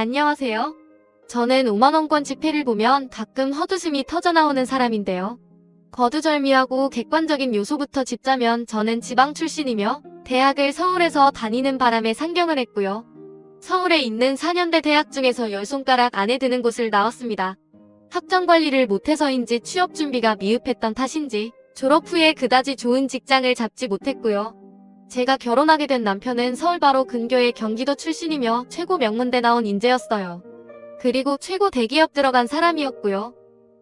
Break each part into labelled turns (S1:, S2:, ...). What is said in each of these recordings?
S1: 안녕하세요. 저는 5만원권 지폐를 보면 가끔 헛웃음이 터져나오는 사람인데요. 거두절미하고 객관적인 요소부터 짚자면 저는 지방 출신이며 대학을 서울에서 다니는 바람에 상경을 했고요. 서울에 있는 4년대 대학 중에서 10손가락 안에 드는 곳을 나왔습니다. 학점 관리를 못해서인지 취업 준비가 미흡했던 탓인지 졸업 후에 그다지 좋은 직장을 잡지 못했고요. 제가 결혼하게 된 남편은 서울 바로 근교의 경기도 출신이며 최고 명문대 나온 인재였어요. 그리고 최고 대기업 들어간 사람이었고요.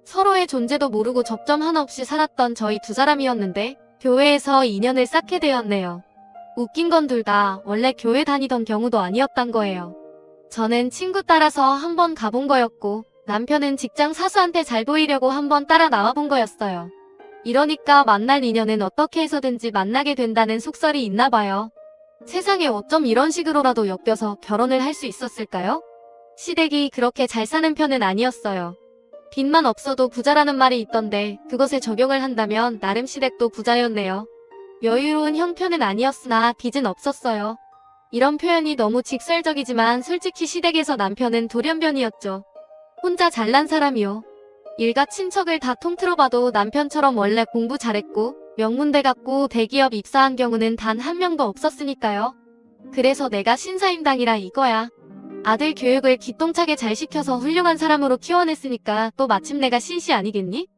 S1: 서로의 존재도 모르고 접점 하나 없이 살았던 저희 두 사람이었는데 교회에서 인연을 쌓게 되었네요. 웃긴 건 둘 다 원래 교회 다니던 경우도 아니었단 거예요. 저는 친구 따라서 한번 가본 거였고 남편은 직장 사수한테 잘 보이려고 한번 따라 나와본 거였어요. 이러니까 만날 인연은 어떻게 해서든지 만나게 된다는 속설이 있나 봐요. 세상에 어쩜 이런 식으로라도 엮여서 결혼을 할 수 있었을까요? 시댁이 그렇게 잘 사는 편은 아니었어요. 빚만 없어도 부자라는 말이 있던데 그것에 적용을 한다면 나름 시댁도 부자였네요. 여유로운 형편은 아니었으나 빚은 없었어요. 이런 표현이 너무 직설적이지만 솔직히 시댁에서 남편은 돌연변이었죠. 혼자 잘난 사람이요. 일가 친척을 다 통틀어봐도 남편처럼 원래 공부 잘했고 명문대 갔고 대기업 입사한 경우는 단 한 명도 없었으니까요. 그래서 내가 신사임당이라 이거야. 아들 교육을 기똥차게 잘 시켜서 훌륭한 사람으로 키워냈으니까 또 마침내가 신씨 아니겠니?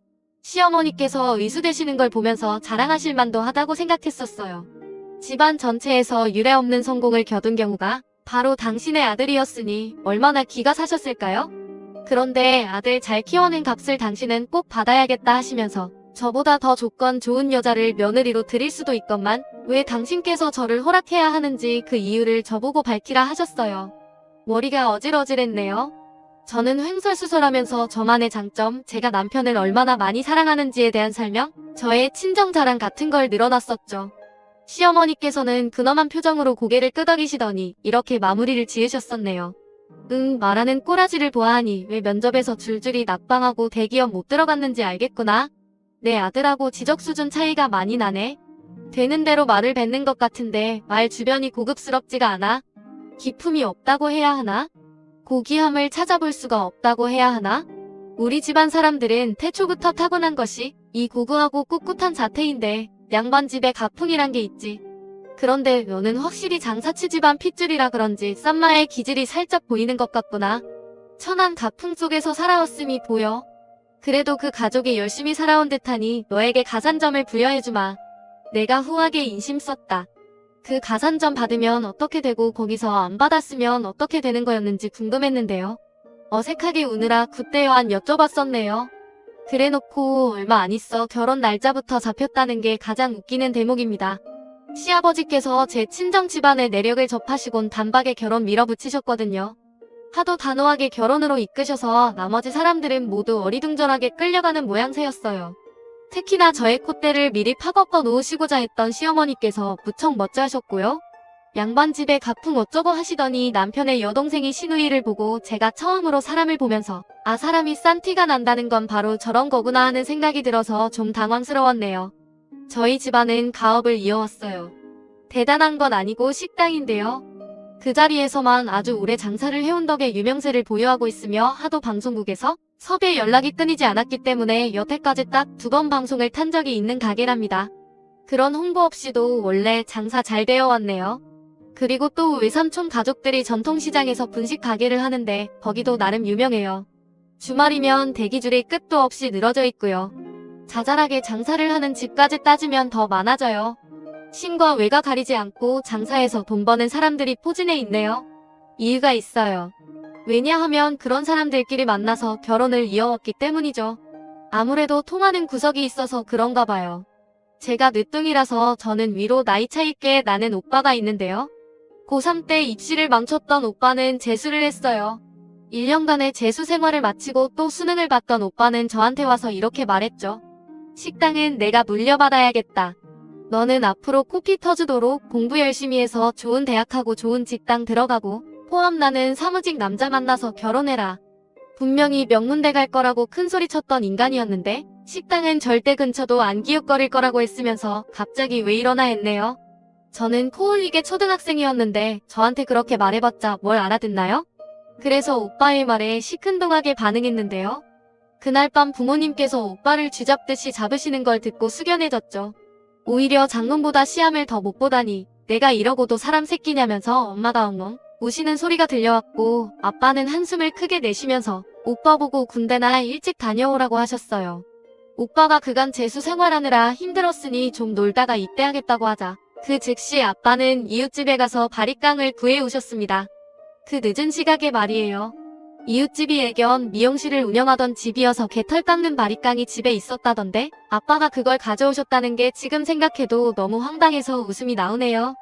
S1: 시어머니께서 의수되시는 걸 보면서 자랑하실 만도 하다고 생각했었어요. 집안 전체에서 유례없는 성공을 겨둔 경우가 바로 당신의 아들이었으니 얼마나 기가 사셨을까요? 그런데 아들 잘 키워낸 값을 당신은 꼭 받아야겠다 하시면서 저보다 더 조건 좋은 여자를 며느리로 드릴 수도 있건만 왜 당신께서 저를 허락해야 하는지 그 이유를 저보고 밝히라 하셨어요. 머리가 어질어질했네요. 저는 횡설수설하면서 저만의 장점, 제가 남편을 얼마나 많이 사랑하는지에 대한 설명, 저의 친정 자랑 같은 걸 늘어놨었죠. 시어머니께서는 근엄한 표정으로 고개를 끄덕이시더니 이렇게 마무리를 지으셨었네요. 말하는 꼬라지를 보아하니 왜 면접에서 줄줄이 낙방하고 대기업 못 들어갔는지 알겠구나. 내 아들하고 지적 수준 차이가 많이 나네. 되는 대로 말을 뱉는 것 같은데 말 주변이 고급스럽지가 않아. 기품이 없다고 해야 하나? 고귀함을 찾아볼 수가 없다고 해야 하나? 우리 집안 사람들은 태초부터 타고난 것이 이 고고하고 꿋꿋한 자태인데 양반 집에 가풍이란 게 있지. 그런데 너는 확실히 장사치 집안 핏줄이라 그런지 쌈마의 기질이 살짝 보이는 것 같구나. 천한 가풍 속에서 살아왔음이 보여. 그래도 그 가족이 열심히 살아온 듯하니 너에게 가산점을 부여해주마. 내가 후하게 인심 썼다. 그 가산점 받으면 어떻게 되고 거기서 안 받았으면 어떻게 되는 거였는지 궁금했는데요. 어색하게 우느라 그때요한 여쭤봤었네요. 그래놓고 얼마 안 있어 결혼 날짜부터 잡혔다는 게 가장 웃기는 대목입니다. 시아버지께서 제 친정 집안의 내력을 접하시곤 단박에 결혼 밀어붙이셨거든요. 하도 단호하게 결혼으로 이끄셔서 나머지 사람들은 모두 어리둥절하게 끌려가는 모양새였어요. 특히나 저의 콧대를 미리 파꺾어 놓으시고자 했던 시어머니께서 무척 멋져하셨고요. 양반 집에 가풍 어쩌고 하시더니 남편의 여동생이 시누이를 보고 제가 처음으로 사람을 보면서 아 사람이 싼 티가 난다는 건 바로 저런 거구나 하는 생각이 들어서 좀 당황스러웠네요. 저희 집안은 가업을 이어왔어요. 대단한 건 아니고 식당인데요. 그 자리에서만 아주 오래 장사를 해온 덕에 유명세를 보유하고 있으며 하도 방송국에서 섭외 연락이 끊이지 않았기 때문에 여태까지 딱 2번 방송을 탄 적이 있는 가게랍니다. 그런 홍보 없이도 원래 장사 잘 되어 왔네요. 그리고 또 외삼촌 가족들이 전통시장에서 분식 가게를 하는데 거기도 나름 유명해요. 주말이면 대기줄이 끝도 없이 늘어져 있고요. 자잘하게 장사를 하는 집까지 따지면 더 많아져요. 신과 외가 가리지 않고 장사해서 돈 버는 사람들이 포진해 있네요. 이유가 있어요. 왜냐하면 그런 사람들끼리 만나서 결혼을 이어왔기 때문이죠. 아무래도 통하는 구석이 있어서 그런가 봐요. 제가 늦둥이라서 저는 위로 나이 차이 꽤 나는 오빠가 있는데요. 고3 때 입시를 망쳤던 오빠는 재수를 했어요. 1년간의 재수 생활을 마치고 또 수능을 봤던 오빠는 저한테 와서 이렇게 말했죠. 식당은 내가 물려받아야겠다. 너는 앞으로 코피 터지도록 공부 열심히 해서 좋은 대학하고 좋은 직장 들어가고 포함 나는 사무직 남자 만나서 결혼해라. 분명히 명문대 갈 거라고 큰소리쳤던 인간이었는데 식당은 절대 근처도 안 기웃거릴 거라고 했으면서 갑자기 왜 이러나 했네요. 저는 코 흘리게 초등학생이었는데 저한테 그렇게 말해봤자 뭘 알아듣나요? 그래서 오빠의 말에 시큰둥하게 반응했는데요. 그날 밤 부모님께서 오빠를 쥐잡듯이 잡으시는 걸 듣고 숙연해졌죠. 오히려 장문보다 시험을 더 못 보다니 내가 이러고도 사람 새끼냐면서 엄마가 엉엉 우시는 소리가 들려왔고 아빠는 한숨을 크게 내쉬면서 오빠 보고 군대나 일찍 다녀오라고 하셨어요. 오빠가 그간 재수 생활하느라 힘들었으니 좀 놀다가 입대하겠다고 하자 그 즉시 아빠는 이웃집에 가서 바리깡을 구해오셨습니다. 그 늦은 시각에 말이에요. 이웃집이 애견 미용실을 운영하던 집이어서 개털 깎는 바리깡이 집에 있었다던데 아빠가 그걸 가져오셨다는 게 지금 생각해도 너무 황당해서 웃음이 나오네요.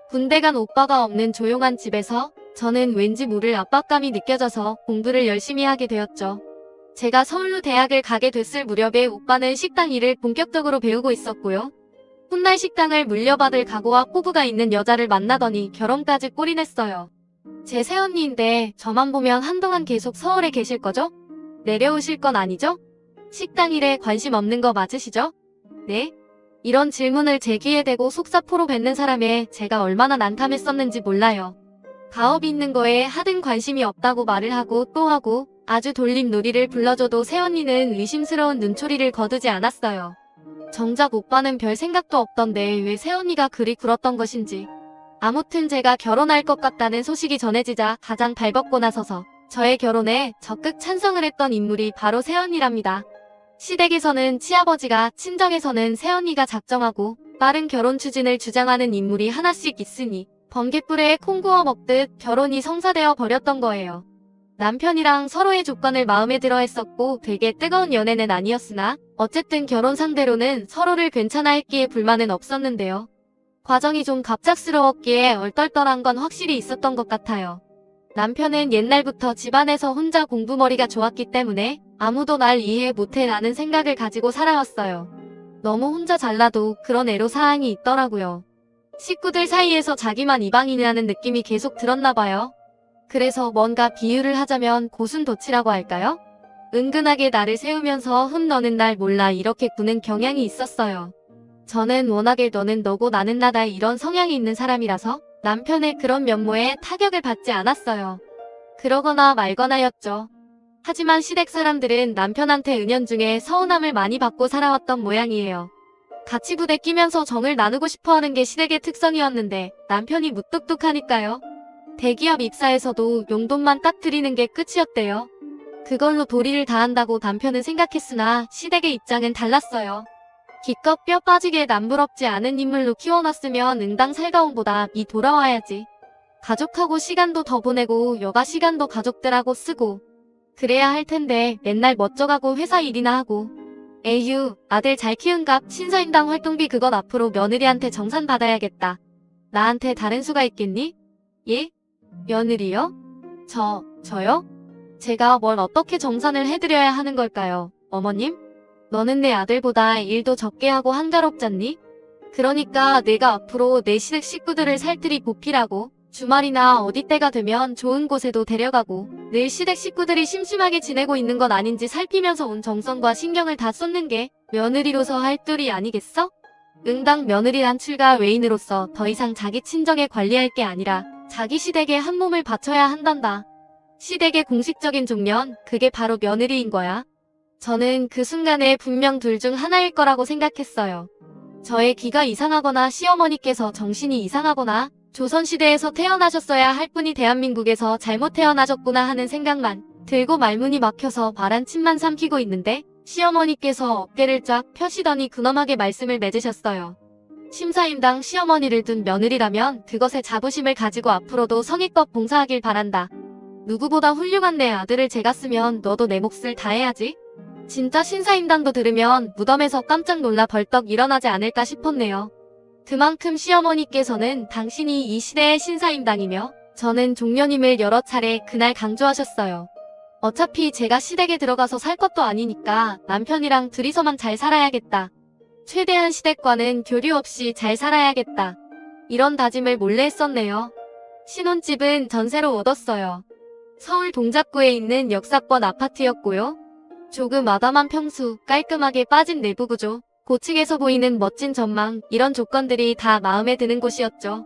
S1: 군대 간 오빠가 없는 조용한 집에서 저는 왠지 모를 압박감이 느껴져서 공부를 열심히 하게 되었죠. 제가 서울로 대학을 가게 됐을 무렵에 오빠는 식당 일을 본격적으로 배우고 있었고요. 훗날 식당을 물려받을 각오와 포부가 있는 여자를 만나더니 결혼까지 꼬리냈어요. 제 새언니인데 저만 보면 한동안 계속 서울에 계실 거죠? 내려오실 건 아니죠? 식당 일에 관심 없는 거 맞으시죠? 네? 이런 질문을 제 귀에 대고 속사포로 뱉는 사람에 제가 얼마나 난감했었는지 몰라요. 가업이 있는 거에 하등 관심이 없다고 말을 하고 또 하고 아주 돌림놀이를 불러줘도 새언니는 의심스러운 눈초리를 거두지 않았어요. 정작 오빠는 별 생각도 없던데 왜 새언니가 그리 굴었던 것인지. 아무튼 제가 결혼할 것 같다는 소식이 전해지자 가장 발벗고 나서서 저의 결혼에 적극 찬성을 했던 인물이 바로 새언니랍니다. 시댁에서는 치아버지가, 친정에서는 새언니가 작정하고 빠른 결혼 추진을 주장하는 인물이 하나씩 있으니 번갯불에 콩 구워 먹듯 결혼이 성사되어 버렸던 거예요. 남편이랑 서로의 조건을 마음에 들어 했었고 되게 뜨거운 연애는 아니었으나 어쨌든 결혼 상대로는 서로를 괜찮아 했기에 불만은 없었는데요. 과정이 좀 갑작스러웠기에 얼떨떨한 건 확실히 있었던 것 같아요. 남편은 옛날부터 집안에서 혼자 공부머리가 좋았기 때문에 아무도 날 이해 못해 라는 생각을 가지고 살아왔어요. 너무 혼자 잘나도 그런 애로사항이 있더라고요. 식구들 사이에서 자기만 이방인이라는 느낌이 계속 들었나봐요. 그래서 뭔가 비유를 하자면 고순도치라고 할까요? 은근하게 나를 세우면서 너는 날 몰라 이렇게 구는 경향이 있었어요. 저는 워낙에 너는 너고 나는 나다 이런 성향이 있는 사람이라서 남편의 그런 면모에 타격을 받지 않았어요. 그러거나 말거나였죠. 하지만 시댁 사람들은 남편한테 은연중에 서운함을 많이 받고 살아왔던 모양이에요. 같이 부대 끼면서 정을 나누고 싶어하는 게 시댁의 특성이었는데 남편이 무뚝뚝하니까요. 대기업 입사에서도 용돈만 딱 드리는 게 끝이었대요. 그걸로 도리를 다한다고 남편은 생각했으나 시댁의 입장은 달랐어요. 기껏 뼈 빠지게 남부럽지 않은 인물로 키워놨으면 응당 살가움보다 미 돌아와야지. 가족하고 시간도 더 보내고 여가 시간도 가족들하고 쓰고 그래야 할 텐데 맨날 멋져가고 회사 일이나 하고. 에휴, 아들 잘 키운갑 신사임당 활동비 그건 앞으로 며느리한테 정산 받아야겠다. 나한테 다른 수가 있겠니? 예? 며느리요? 저요? 제가 뭘 어떻게 정산을 해드려야 하는 걸까요, 어머님? 너는 내 아들보다 일도 적게 하고 한가롭잖니? 그러니까 내가 앞으로 내 시댁 식구들을 살뜰히 보필하고 주말이나 어디 때가 되면 좋은 곳에도 데려가고 늘 시댁 식구들이 심심하게 지내고 있는 건 아닌지 살피면서 온 정성과 신경을 다 쏟는 게 며느리로서 할 도리 아니겠어? 응당 며느리란 출가 외인으로서 더 이상 자기 친정에 관리할 게 아니라 자기 시댁에 한 몸을 바쳐야 한단다. 시댁의 공식적인 종면, 그게 바로 며느리인 거야. 저는 그 순간에 분명 둘 중 하나일 거라고 생각했어요. 저의 귀가 이상하거나 시어머니께서 정신이 이상하거나 조선시대에서 태어나셨어야 할 분이 대한민국에서 잘못 태어나셨구나 하는 생각만 들고 말문이 막혀서 말 한 침만 삼키고 있는데 시어머니께서 어깨를 쫙 펴시더니 근엄하게 말씀을 맺으셨어요. 심사임당 시어머니를 둔 며느리라면 그것에 자부심을 가지고 앞으로도 성의껏 봉사하길 바란다. 누구보다 훌륭한 내 아들을 제가 쓰면 너도 내 몫을 다해야지. 진짜 신사임당도 들으면 무덤에서 깜짝 놀라 벌떡 일어나지 않을까 싶었네요. 그만큼 시어머니께서는 당신이 이 시대의 신사임당이며 저는 종려님을 여러 차례 그날 강조하셨어요. 어차피 제가 시댁에 들어가서 살 것도 아니니까 남편이랑 둘이서만 잘 살아야겠다. 최대한 시댁과는 교류 없이 잘 살아야겠다. 이런 다짐을 몰래 했었네요. 신혼집은 전세로 얻었어요. 서울 동작구에 있는 역사권 아파트였고요. 조금 아담한 평수, 깔끔하게 빠진 내부 구조, 고층에서 보이는 멋진 전망, 이런 조건들이 다 마음에 드는 곳이었죠.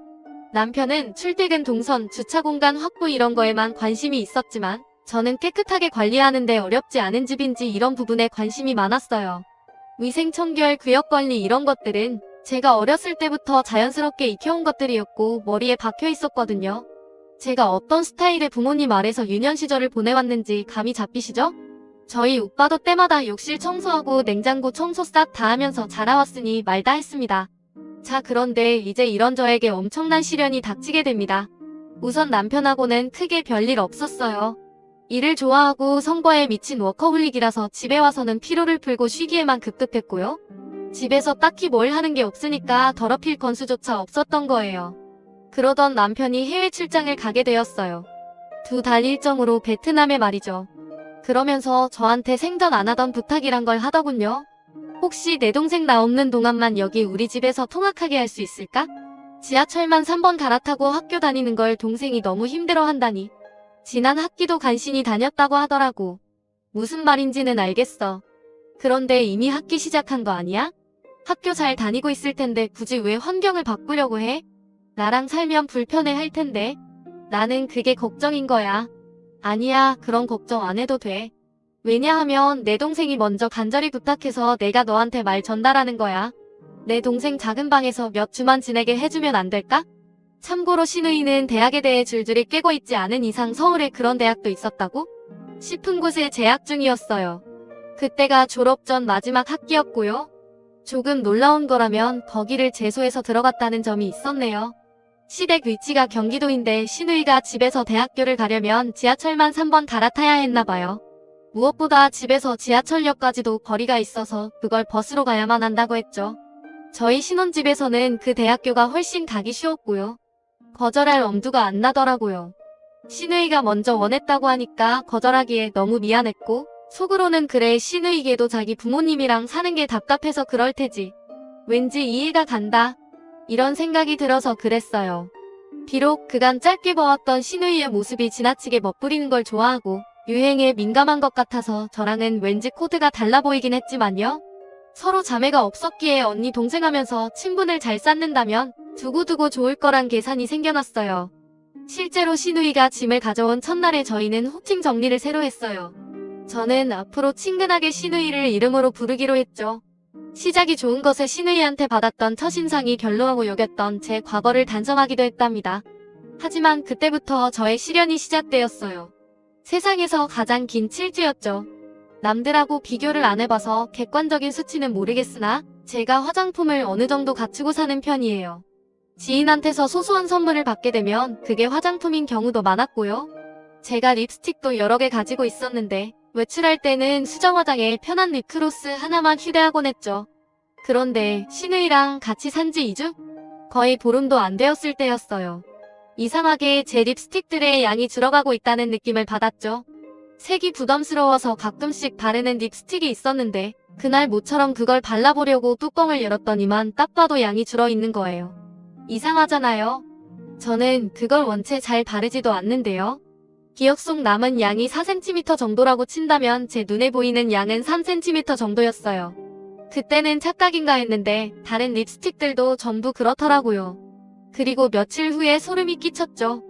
S1: 남편은 출퇴근 동선, 주차 공간 확보 이런 거에만 관심이 있었지만 저는 깨끗하게 관리하는데 어렵지 않은 집인지 이런 부분에 관심이 많았어요. 위생 청결, 구역 관리 이런 것들은 제가 어렸을 때부터 자연스럽게 익혀온 것들이었고 머리에 박혀 있었거든요. 제가 어떤 스타일의 부모님 아래서 유년 시절을 보내왔는지 감이 잡히시죠? 저희 오빠도 때마다 욕실 청소하고 냉장고 청소 싹 다 하면서 자라왔으니 말다 했습니다. 자, 그런데 이제 이런 저에게 엄청난 시련이 닥치게 됩니다. 우선 남편하고는 크게 별일 없었어요. 일을 좋아하고 성과에 미친 워커홀릭이라서 집에 와서는 피로를 풀고 쉬기에만 급급했고요. 집에서 딱히 뭘 하는 게 없으니까 더럽힐 건수조차 없었던 거예요. 그러던 남편이 해외 출장을 가게 되었어요. 2달 일정으로 베트남에 말이죠. 그러면서 저한테 생전 안 하던 부탁이란 걸 하더군요. 혹시 내 동생 나 없는 동안만 여기 우리 집에서 통학하게 할 수 있을까? 지하철만 3번 갈아타고 학교 다니는 걸 동생이 너무 힘들어 한다니. 지난 학기도 간신히 다녔다고 하더라고. 무슨 말인지는 알겠어. 그런데 이미 학기 시작한 거 아니야? 학교 잘 다니고 있을 텐데 굳이 왜 환경을 바꾸려고 해? 나랑 살면 불편해 할 텐데. 나는 그게 걱정인 거야. 아니야, 그런 걱정 안 해도 돼. 왜냐하면 내 동생이 먼저 간절히 부탁해서 내가 너한테 말 전달하는 거야. 내 동생 작은 방에서 몇 주만 지내게 해주면 안 될까? 참고로 신우이는 대학에 대해 줄줄이 꿰고 있지 않은 이상 서울에 그런 대학도 있었다고? 싶은 곳에 재학 중이었어요. 그때가 졸업 전 마지막 학기였고요. 조금 놀라운 거라면 거기를 재수해서 들어갔다는 점이 있었네요. 시댁 위치가 경기도인데 신우이가 집에서 대학교를 가려면 지하철만 3번 갈아타야 했나봐요. 무엇보다 집에서 지하철역까지도 거리가 있어서 그걸 버스로 가야만 한다고 했죠. 저희 신혼집에서는 그 대학교가 훨씬 가기 쉬웠고요. 거절할 엄두가 안 나더라고요. 신우이가 먼저 원했다고 하니까 거절하기에 너무 미안했고 속으로는 그래 신우이게도 자기 부모님이랑 사는 게 답답해서 그럴 테지. 왠지 이해가 간다. 이런 생각이 들어서 그랬어요. 비록 그간 짧게 봐왔던 신우이의 모습이 지나치게 멋부리는 걸 좋아하고 유행에 민감한 것 같아서 저랑은 왠지 코드가 달라 보이긴 했지만요. 서로 자매가 없었기에 언니 동생 하면서 친분을 잘 쌓는다면 두고두고 좋을 거란 계산이 생겨났어요. 실제로 신우이가 짐을 가져온 첫날에 저희는 호칭 정리를 새로 했어요. 저는 앞으로 친근하게 신우이를 이름으로 부르기로 했죠. 시작이 좋은 것에 신우이한테 받았던 첫인상이 별로라고 여겼던 제 과거를 단정하기도 했답니다. 하지만 그때부터 저의 시련이 시작되었어요. 세상에서 가장 긴 7주였죠. 남들하고 비교를 안 해봐서 객관적인 수치는 모르겠으나 제가 화장품을 어느 정도 갖추고 사는 편이에요. 지인한테서 소소한 선물을 받게 되면 그게 화장품인 경우도 많았고요. 제가 립스틱도 여러 개 가지고 있었는데 외출할 때는 수정 화장에 편한 립글로스 하나만 휴대하곤 했죠. 그런데 신우이랑 같이 산 지 2주? 거의 보름도 안 되었을 때였어요. 이상하게 제 립스틱들의 양이 줄어가고 있다는 느낌을 받았죠. 색이 부담스러워서 가끔씩 바르는 립스틱이 있었는데 그날 모처럼 그걸 발라보려고 뚜껑을 열었더니만 딱 봐도 양이 줄어있는 거예요. 이상하잖아요. 저는 그걸 원체 잘 바르지도 않는데요. 기억 속 남은 양이 4cm 정도라고 친다면 제 눈에 보이는 양은 3cm 정도였어요. 그때는 착각인가 했는데 다른 립스틱들도 전부 그렇더라고요. 그리고 며칠 후에 소름이 끼쳤죠.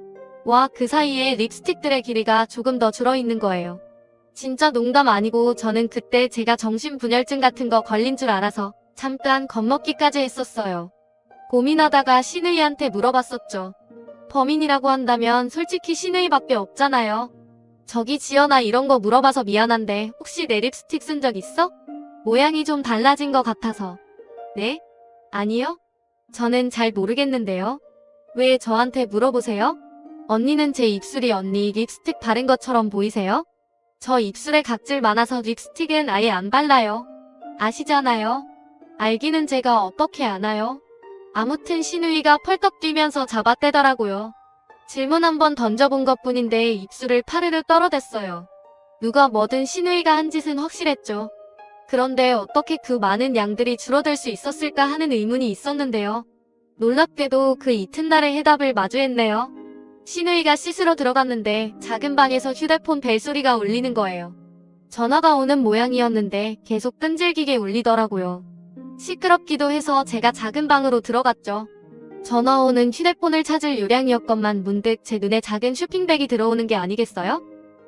S1: 와, 그 사이에 립스틱들의 길이가 조금 더 줄어있는 거예요. 진짜 농담 아니고 저는 그때 제가 정신분열증 같은 거 걸린 줄 알아서 잠깐 겁먹기까지 했었어요. 고민하다가 신우이한테 물어봤었죠. 범인이라고 한다면 솔직히 신우이밖에 없잖아요. 저기 지연아 이런 거 물어봐서 미안한데 혹시 내 립스틱 쓴 적 있어? 모양이 좀 달라진 것 같아서. 네? 아니요? 저는 잘 모르겠는데요. 왜 저한테 물어보세요? 언니는 제 입술이 언니 립스틱 바른 것처럼 보이세요? 저 입술에 각질 많아서 립스틱은 아예 안 발라요. 아시잖아요. 알기는 제가 어떻게 아나요? 아무튼 신우이가 펄떡 뛰면서 잡아떼더라고요. 질문 한번 던져본 것뿐인데 입술을 파르르 떨어댔어요. 누가 뭐든 신우이가 한 짓은 확실했죠. 그런데 어떻게 그 많은 양들이 줄어들 수 있었을까 하는 의문이 있었는데요. 놀랍게도 그 이튿날의 해답을 마주했네요. 신우이가 씻으러 들어갔는데 작은 방에서 휴대폰 벨소리가 울리는 거예요. 전화가 오는 모양이었는데 계속 끈질기게 울리더라고요. 시끄럽기도 해서 제가 작은 방으로 들어갔죠. 전화 오는 휴대폰을 찾을 요량이었건만 문득 제 눈에 작은 쇼핑백이 들어오는 게 아니겠어요?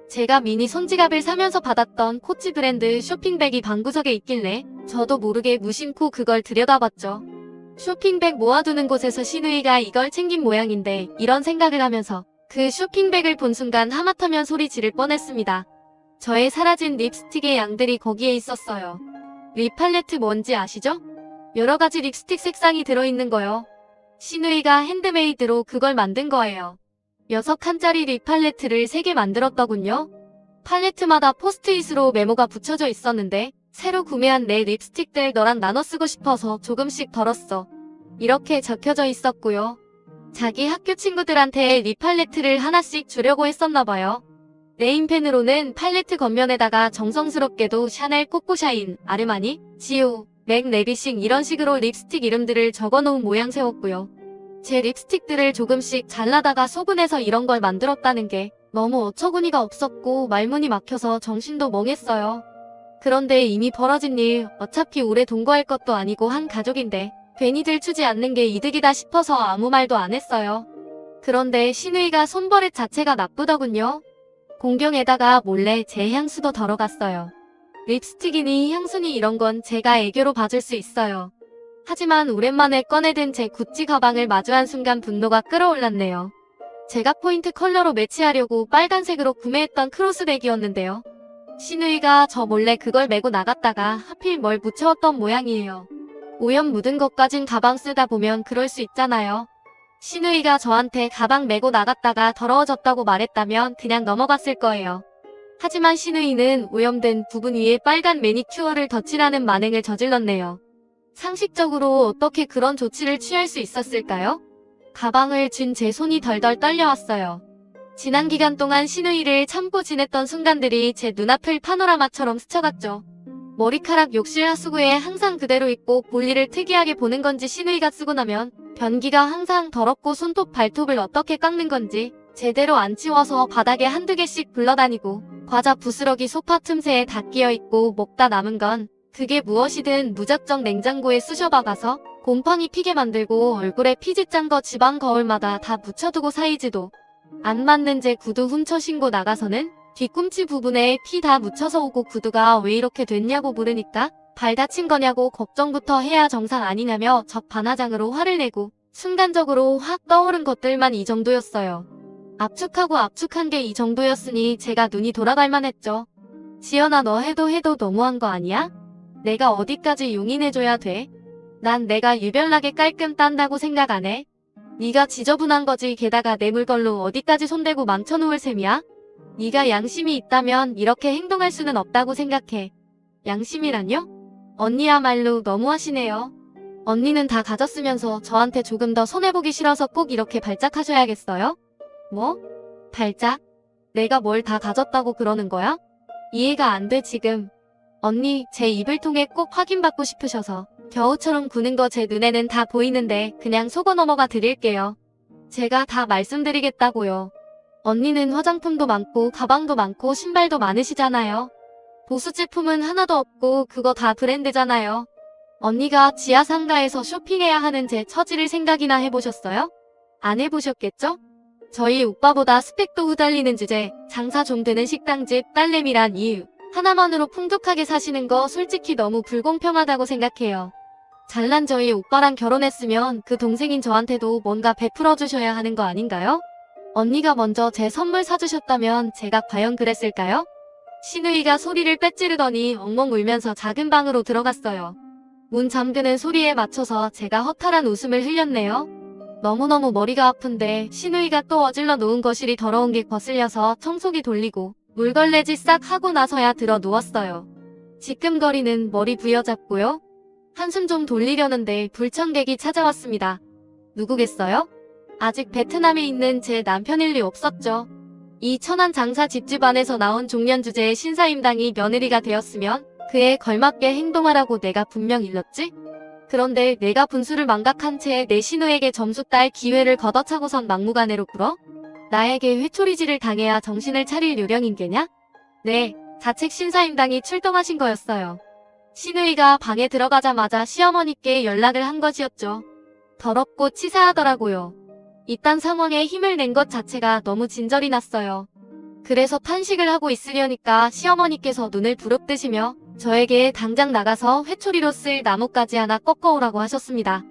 S1: 제가 미니 손지갑을 사면서 받았던 코치 브랜드 쇼핑백이 방구석에 있길래 저도 모르게 무심코 그걸 들여다봤죠. 쇼핑백 모아두는 곳에서 신우이가 이걸 챙긴 모양인데 이런 생각을 하면서 그 쇼핑백을 본 순간 하마터면 소리 지를 뻔했습니다. 저의 사라진 립스틱의 양들이 거기에 있었어요. 립 팔레트 뭔지 아시죠? 여러가지 립스틱 색상이 들어있는 거요. 신우이가 핸드메이드로 그걸 만든 거예요. 6칸짜리 립 팔레트를 3개 만들었더군요. 팔레트마다 포스트잇으로 메모가 붙여져 있었는데 새로 구매한 내 립스틱들 너랑 나눠 쓰고 싶어서 조금씩 덜었어. 이렇게 적혀져 있었고요. 자기 학교 친구들한테 립 팔레트를 하나씩 주려고 했었나봐요. 네임펜으로는 팔레트 겉면에다가 정성스럽게도 샤넬, 코코샤인, 아르마니, 지오, 맥 레비싱 이런 식으로 립스틱 이름들을 적어놓은 모양새였고요. 제 립스틱들을 조금씩 잘라다가 소분해서 이런 걸 만들었다는 게 너무 어처구니가 없었고 말문이 막혀서 정신도 멍했어요. 그런데 이미 벌어진 일, 어차피 오래 동거할 것도 아니고 한 가족인데 괜히들 추지 않는 게 이득이다 싶어서 아무 말도 안 했어요. 그런데 신우이가 손버릇 자체가 나쁘더군요. 공경에다가 몰래 제 향수도 덜어갔어요. 립스틱이니 향수니 이런 건 제가 애교로 봐줄 수 있어요. 하지만 오랜만에 꺼내든 제 구찌 가방을 마주한 순간 분노가 끌어올랐네요. 제가 포인트 컬러로 매치하려고 빨간색으로 구매했던 크로스백이었는데요. 신우이가 저 몰래 그걸 메고 나갔다가 하필 뭘 묻혀왔던 모양이에요. 오염 묻은 것까진 가방 쓰다 보면 그럴 수 있잖아요. 신우이가 저한테 가방 메고 나갔다가 더러워졌다고 말했다면 그냥 넘어갔을 거예요. 하지만 신우이는 오염된 부분 위에 빨간 매니큐어를 덧칠하는 만행을 저질렀네요. 상식적으로 어떻게 그런 조치를 취할 수 있었을까요? 가방을 쥔 제 손이 덜덜 떨려왔어요. 지난 기간 동안 신우이를 참고 지냈던 순간들이 제 눈앞을 파노라마처럼 스쳐갔죠. 머리카락 욕실 하수구에 항상 그대로 있고 볼일을 특이하게 보는 건지 신우이가 쓰고 나면 변기가 항상 더럽고 손톱 발톱을 어떻게 깎는 건지 제대로 안 치워서 바닥에 한두 개씩 굴러다니고 과자 부스러기 소파 틈새에 다 끼어있고 먹다 남은 건 그게 무엇이든 무작정 냉장고에 쑤셔박아서 곰팡이 피게 만들고 얼굴에 피지 짠 거 집안 거울마다 다 묻혀두고 사이즈도 안 맞는 제 구두 훔쳐 신고 나가서는 뒤꿈치 부분에 피 다 묻혀서 오고 구두가 왜 이렇게 됐냐고 물으니까 발 다친 거냐고 걱정부터 해야 정상 아니냐며 적반하장으로 화를 내고 순간적으로 확 떠오른 것들만 이 정도였어요. 압축하고 압축한 게 이 정도였으니 제가 눈이 돌아갈 만했죠. 지연아 너 해도 너무한 거 아니야? 내가 어디까지 용인해줘야 돼? 난 내가 유별나게 깔끔 딴다고 생각 안 해? 네가 지저분한 거지 게다가 내 물건로 어디까지 손대고 망쳐놓을 셈이야? 네가 양심이 있다면 이렇게 행동할 수는 없다고 생각해. 양심이란요? 언니야말로 너무하시네요. 언니는 다 가졌으면서 저한테 조금 더 손해보기 싫어서 꼭 이렇게 발작하셔야겠어요? 뭐? 발작? 내가 뭘 다 가졌다고 그러는 거야? 이해가 안 돼 지금. 언니 제 입을 통해 꼭 확인받고 싶으셔서 겨우처럼 구는 거 제 눈에는 다 보이는데 그냥 속어 넘어가 드릴게요. 제가 다 말씀드리겠다고요. 언니는 화장품도 많고 가방도 많고 신발도 많으시잖아요. 보수 제품은 하나도 없고 그거 다 브랜드잖아요. 언니가 지하 상가에서 쇼핑해야 하는 제 처지를 생각이나 해보셨어요? 안 해보셨겠죠? 저희 오빠보다 스펙도 후달리는 주제, 장사 좀 되는 식당집 딸내미란 이유 하나만으로 풍족하게 사시는 거 솔직히 너무 불공평하다고 생각해요. 잘난 저희 오빠랑 결혼했으면 그 동생인 저한테도 뭔가 베풀어 주셔야 하는 거 아닌가요? 언니가 먼저 제 선물 사주셨다면 제가 과연 그랬을까요? 신우이가 소리를 빼찌르더니 엉엉 울면서 작은 방으로 들어갔어요. 문 잠그는 소리에 맞춰서 제가 허탈한 웃음을 흘렸네요. 너무너무 머리가 아픈데 신우이가 또 어질러 놓은 거실이 더러운 게 거슬려서 청소기 돌리고 물걸레질 싹 하고 나서야 들어 누웠어요. 지끈거리는 머리 부여잡고요. 한숨 좀 돌리려는데 불청객이 찾아왔습니다. 누구겠어요? 아직 베트남에 있는 제 남편일 리 없었죠. 이 천안 장사 집집안에서 나온 종년 주제의 신사임당이 며느리가 되었으면 그에 걸맞게 행동하라고 내가 분명 일렀지? 그런데 내가 분수를 망각한 채 내 신우에게 점수 딸 기회를 걷어차고선 막무가내로 굴어? 나에게 회초리질을 당해야 정신을 차릴 요령인 게냐? 네, 자책 신사임당이 출동하신 거였어요. 신우이가 방에 들어가자마자 시어머니께 연락을 한 것이었죠. 더럽고 치사하더라고요. 이딴 상황에 힘을 낸 것 자체가 너무 진절이 났어요. 그래서 탄식을 하고 있으려니까 시어머니께서 눈을 부릅뜨시며 저에게 당장 나가서 회초리로 쓸 나뭇가지 하나 꺾어오라고 하셨습니다.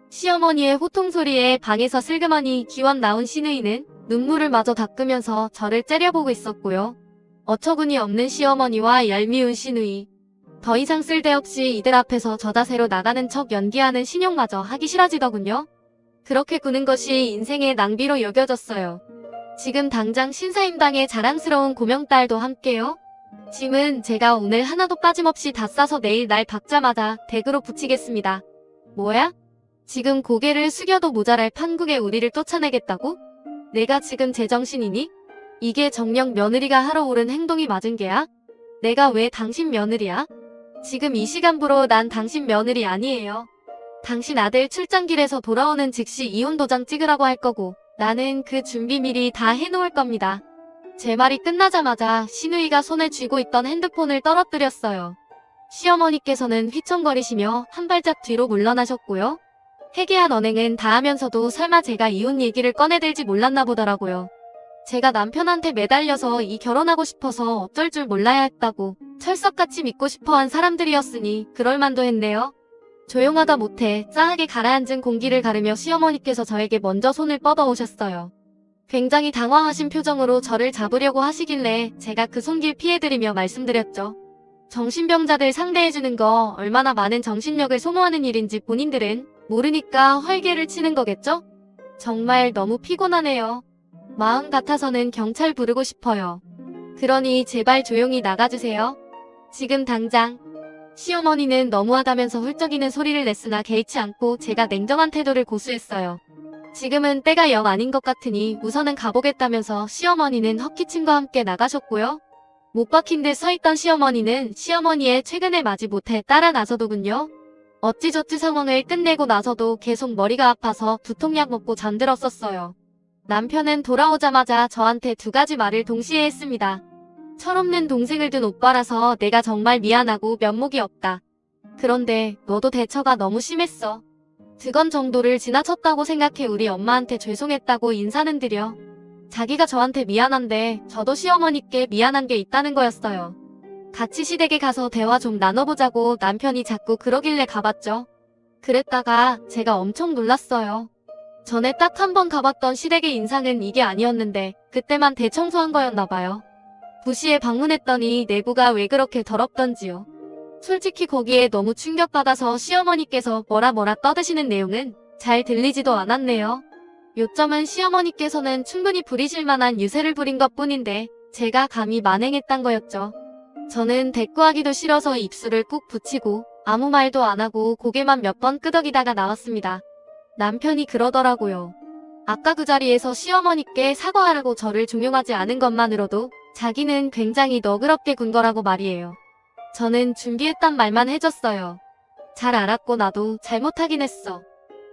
S1: 시어머니의 호통소리에 방에서 슬그머니 기원 나온 시누이는 눈물을 마저 닦으면서 저를 째려보고 있었고요. 어처구니 없는 시어머니와 얄미운 시누이. 더 이상 쓸데없이 이들 앞에서 저 자세로 나가는 척 연기하는 신용마저 하기 싫어지더군요. 그렇게 구는 것이 인생의 낭비로 여겨졌어요. 지금 당장 신사임당의 자랑스러운 고명딸도 함께요. 짐은 제가 오늘 하나도 빠짐없이 다 싸서 내일 날 받자마자 댁으로 붙이겠습니다. 뭐야? 지금 고개를 숙여도 모자랄 판국에 우리를 쫓아내겠다고? 내가 지금 제정신이니? 이게 정녕 며느리가 하러 옳은 행동이 맞은 게야? 내가 왜 당신 며느리야? 지금 이 시간부로 난 당신 며느리 아니에요. 당신 아들 출장길에서 돌아오는 즉시 이혼 도장 찍으라고 할 거고 나는 그 준비 미리 다 해놓을 겁니다. 제 말이 끝나자마자 시누이가 손에 쥐고 있던 핸드폰을 떨어뜨렸어요. 시어머니께서는 휘청거리시며 한 발짝 뒤로 물러나셨고요. 해괴한 언행은 다 하면서도 설마 제가 이혼 얘기를 꺼내들지 몰랐나 보더라고요. 제가 남편한테 매달려서 이 결혼하고 싶어서 어쩔 줄 몰라야 했다고 철석같이 믿고 싶어한 사람들이었으니 그럴만도 했네요. 조용하다 못해 싸하게 가라앉은 공기를 가르며 시어머니께서 저에게 먼저 손을 뻗어오셨어요. 굉장히 당황하신 표정으로 저를 잡으려고 하시길래 제가 그 손길 피해드리며 말씀드렸죠. 정신병자들 상대해주는 거 얼마나 많은 정신력을 소모하는 일인지 본인들은 모르니까 활개를 치는 거겠죠? 정말 너무 피곤하네요. 마음 같아서는 경찰 부르고 싶어요. 그러니 제발 조용히 나가주세요. 지금 당장. 시어머니는 너무하다면서 훌쩍이는 소리를 냈으나 개의치 않고 제가 냉정한 태도를 고수했어요. 지금은 때가 영 아닌 것 같으니 우선은 가보겠다면서 시어머니는 헛기침과 함께 나가셨고요. 못 박힌 듯 서있던 시어머니는 시어머니의 최근에 마지 못해 따라 나서더군요. 어찌저찌 상황을 끝내고 나서도 계속 머리가 아파서 두통약 먹고 잠들었었어요. 남편은 돌아오자마자 저한테 두 가지 말을 동시에 했습니다. 철없는 동생을 둔 오빠라서 내가 정말 미안하고 면목이 없다. 그런데 너도 대처가 너무 심했어. 득언 정도를 지나쳤다고 생각해 우리 엄마한테 죄송했다고 인사는 드려. 자기가 저한테 미안한데 저도 시어머니께 미안한 게 있다는 거였어요. 같이 시댁에 가서 대화 좀 나눠보자고 남편이 자꾸 그러길래 가봤죠. 그랬다가 제가 엄청 놀랐어요. 전에 딱 한 번 가봤던 시댁의 인상은 이게 아니었는데 그때만 대청소한 거였나봐요. 부시에 방문했더니 내부가 왜 그렇게 더럽던지요. 솔직히 거기에 너무 충격받아서 시어머니께서 뭐라 떠드시는 내용은 잘 들리지도 않았네요. 요점은 시어머니께서는 충분히 부리실 만한 유세를 부린 것뿐인데 제가 감히 만행했단 거였죠. 저는 대꾸하기도 싫어서 입술을 꾹 붙이고 아무 말도 안 하고 고개만 몇 번 끄덕이다가 나왔습니다. 남편이 그러더라고요. 아까 그 자리에서 시어머니께 사과하라고 저를 종용하지 않은 것만으로도 자기는 굉장히 너그럽게 군 거라고 말이에요. 저는 준비했단 말만 해줬어요. 잘 알았고 나도 잘못하긴 했어.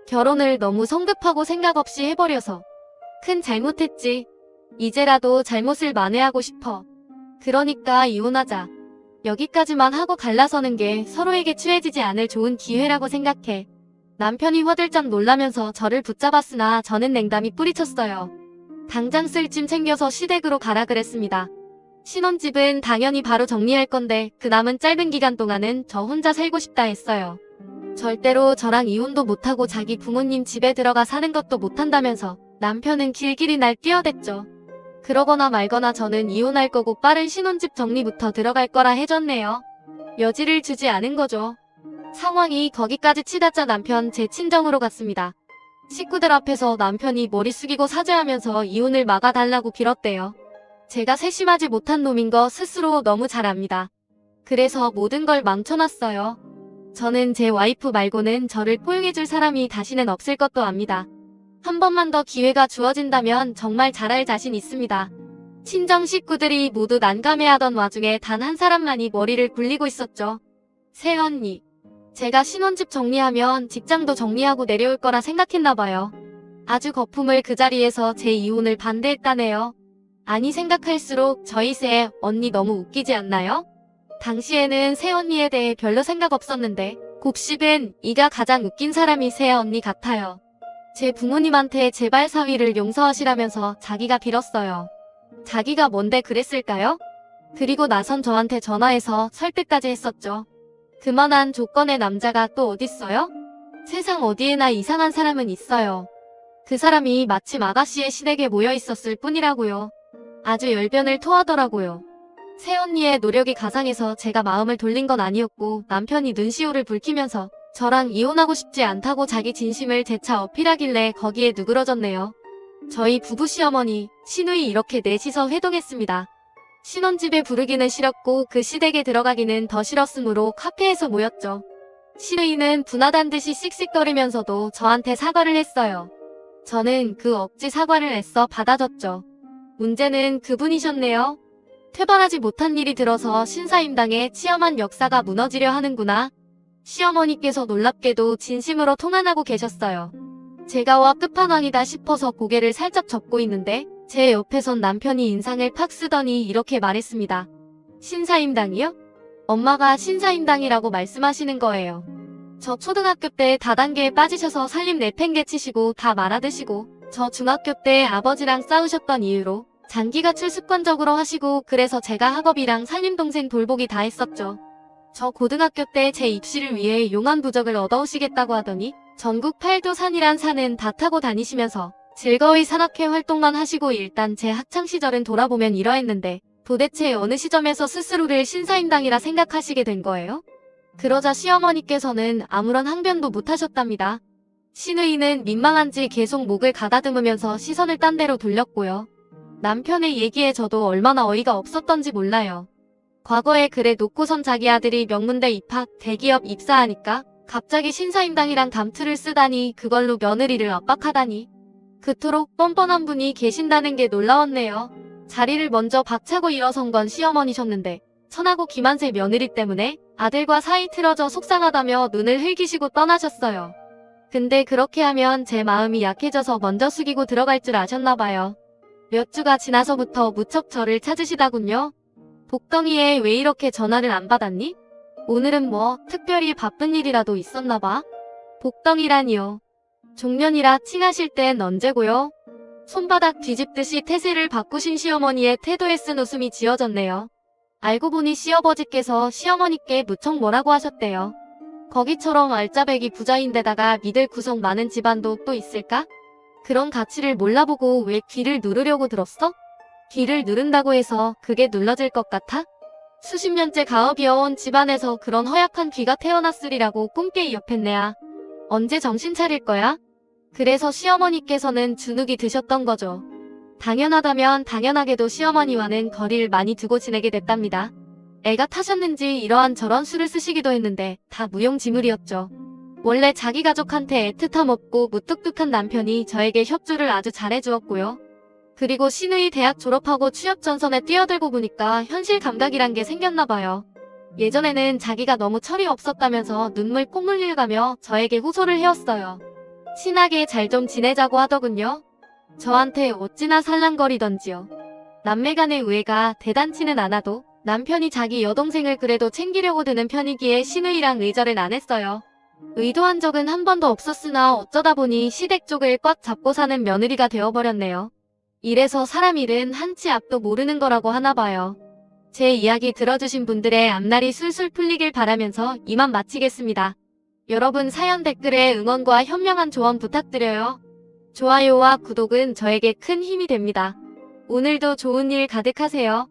S1: 결혼을 너무 성급하고 생각 없이 해버려서. 큰 잘못했지. 이제라도 잘못을 만회하고 싶어. 그러니까 이혼하자. 여기까지만 하고 갈라서는 게 서로에게 취해지지 않을 좋은 기회라고 생각해. 남편이 화들짝 놀라면서 저를 붙잡았으나 저는 냉담이 뿌리쳤어요. 당장 쓸 짐 챙겨서 시댁으로 가라 그랬습니다. 신혼집은 당연히 바로 정리할 건데 그 남은 짧은 기간 동안은 저 혼자 살고 싶다 했어요. 절대로 저랑 이혼도 못하고 자기 부모님 집에 들어가 사는 것도 못한다면서 남편은 길길이 날 뛰어댔죠. 그러거나 말거나 저는 이혼할 거고 빠른 신혼집 정리부터 들어갈 거라 해줬네요. 여지를 주지 않은 거죠. 상황이 거기까지 치닫자 남편 제 친정으로 갔습니다. 식구들 앞에서 남편이 머리 숙이고 사죄하면서 이혼을 막아달라고 빌었대요. 제가 세심하지 못한 놈인 거 스스로 너무 잘 압니다. 그래서 모든 걸 망쳐놨어요. 저는 제 와이프 말고는 저를 포용해줄 사람이 다시는 없을 것도 압니다. 한 번만 더 기회가 주어진다면 정말 잘할 자신 있습니다. 친정 식구들이 모두 난감해하던 와중에 단 한 사람만이 머리를 굴리고 있었죠. 새언니. 제가 신혼집 정리하면 직장도 정리하고 내려올 거라 생각했나봐요. 아주 거품을 그 자리에서 제 이혼을 반대했다네요. 아니 생각할수록 저희 새 언니 너무 웃기지 않나요? 당시에는 새언니에 대해 별로 생각 없었는데 곱씹은 이가 가장 웃긴 사람이 새언니 같아요. 제 부모님한테 제발 사위를 용서하시라면서 자기가 빌었어요. 자기가 뭔데 그랬을까요? 그리고 나선 저한테 전화해서 설득까지 했었죠. 그만한 조건의 남자가 또 어딨어요? 세상 어디에나 이상한 사람은 있어요. 그 사람이 마침 아가씨의 시댁에 모여 있었을 뿐이라고요. 아주 열변을 토하더라고요. 새언니의 노력이 가상해서 제가 마음을 돌린 건 아니었고 남편이 눈시울을 붉히면서 저랑 이혼하고 싶지 않다고 자기 진심을 재차 어필하길래 거기에 누그러졌네요. 저희 부부 시어머니, 시누이 이렇게 넷이서 회동했습니다. 신혼집에 부르기는 싫었고 그 시댁에 들어가기는 더 싫었으므로 카페에서 모였죠. 시누이는 분하단 듯이 씩씩거리면서도 저한테 사과를 했어요. 저는 그 억지 사과를 애써 받아줬죠. 문제는 그분이셨네요. 퇴발하지 못한 일이 들어서 신사임당에 치엄한 역사가 무너지려 하는구나. 시어머니께서 놀랍게도 진심으로 통안하고 계셨어요. 제가 와 끝판왕이다 싶어서 고개를 살짝 접고 있는데 제 옆에선 남편이 인상을 팍 쓰더니 이렇게 말했습니다. 신사임당이요? 엄마가 신사임당이라고 말씀하시는 거예요. 저 초등학교 때 다단계에 빠지셔서 살림 내팽개치시고 다 말아드시고 저 중학교 때 아버지랑 싸우셨던 이유로 장기가 출습관적으로 하시고 그래서 제가 학업이랑 살림동생 돌보기 다 했었죠. 저 고등학교 때 제 입시를 위해 용한 부적을 얻어오시겠다고 하더니 전국 8도 산이란 산은 다 타고 다니시면서 즐거이 산악회 활동만 하시고 일단 제 학창시절은 돌아보면 이러했는데 도대체 어느 시점에서 스스로를 신사임당이라 생각하시게 된 거예요? 그러자 시어머니께서는 아무런 항변도 못하셨답니다. 시누이는 민망한지 계속 목을 가다듬으면서 시선을 딴 데로 돌렸고요. 남편의 얘기에 저도 얼마나 어이가 없었던지 몰라요. 과거에 그래 놓고선 자기 아들이 명문대 입학, 대기업 입사하니까 갑자기 신사임당이란 감투를 쓰다니 그걸로 며느리를 압박하다니. 그토록 뻔뻔한 분이 계신다는 게 놀라웠네요. 자리를 먼저 박차고 일어선 건 시어머니셨는데 천하고 기만세 며느리 때문에 아들과 사이 틀어져 속상하다며 눈을 흘기시고 떠나셨어요. 근데 그렇게 하면 제 마음이 약해져서 먼저 숙이고 들어갈 줄 아셨나봐요. 몇 주가 지나서부터 무척 저를 찾으시다군요. 복덩이에 왜 이렇게 전화를 안 받았니? 오늘은 뭐 특별히 바쁜 일이라도 있었나봐. 복덩이라니요. 종년이라 칭하실 땐 언제고요? 손바닥 뒤집듯이 태세를 바꾸신 시어머니의 태도에 쓴 웃음이 지어졌네요. 알고 보니 시아버지께서 시어머니께 무척 뭐라고 하셨대요. 거기처럼 알짜배기 부자인데다가 믿을 구석 많은 집안도 또 있을까? 그런 가치를 몰라보고 왜 귀를 누르려고 들었어? 귀를 누른다고 해서 그게 눌러질 것 같아? 수십 년째 가업이어온 집안에서 그런 허약한 귀가 태어났으리라고 꿈깨 옆했네야. 언제 정신 차릴 거야? 그래서 시어머니께서는 주눅이 드셨던 거죠. 당연하다면 당연하게도 시어머니와는 거리를 많이 두고 지내게 됐답니다. 애가 타셨는지 이러한 저런 수를 쓰시기도 했는데 다 무용지물이었죠. 원래 자기 가족한테 애틋함 없고 무뚝뚝한 남편이 저에게 협조를 아주 잘해주었고요. 그리고 시누이 대학 졸업하고 취업 전선에 뛰어들고 보니까 현실 감각이란 게 생겼나봐요. 예전에는 자기가 너무 철이 없었다면서 눈물 콧물 흘가며 저에게 호소를 해왔어요. 친하게 잘 좀 지내자고 하더군요. 저한테 어찌나 살랑거리던지요. 남매 간의 우애가 대단치는 않아도 남편이 자기 여동생을 그래도 챙기려고 드는 편이기에 시누이랑 의절을 안 했어요. 의도한 적은 한 번도 없었으나 어쩌다 보니 시댁 쪽을 꽉 잡고 사는 며느리가 되어버렸네요. 이래서 사람 일은 한치 앞도 모르는 거라고 하나 봐요. 제 이야기 들어주신 분들의 앞날이 술술 풀리길 바라면서 이만 마치겠습니다. 여러분 사연 댓글에 응원과 현명한 조언 부탁드려요. 좋아요와 구독은 저에게 큰 힘이 됩니다. 오늘도 좋은 일 가득하세요.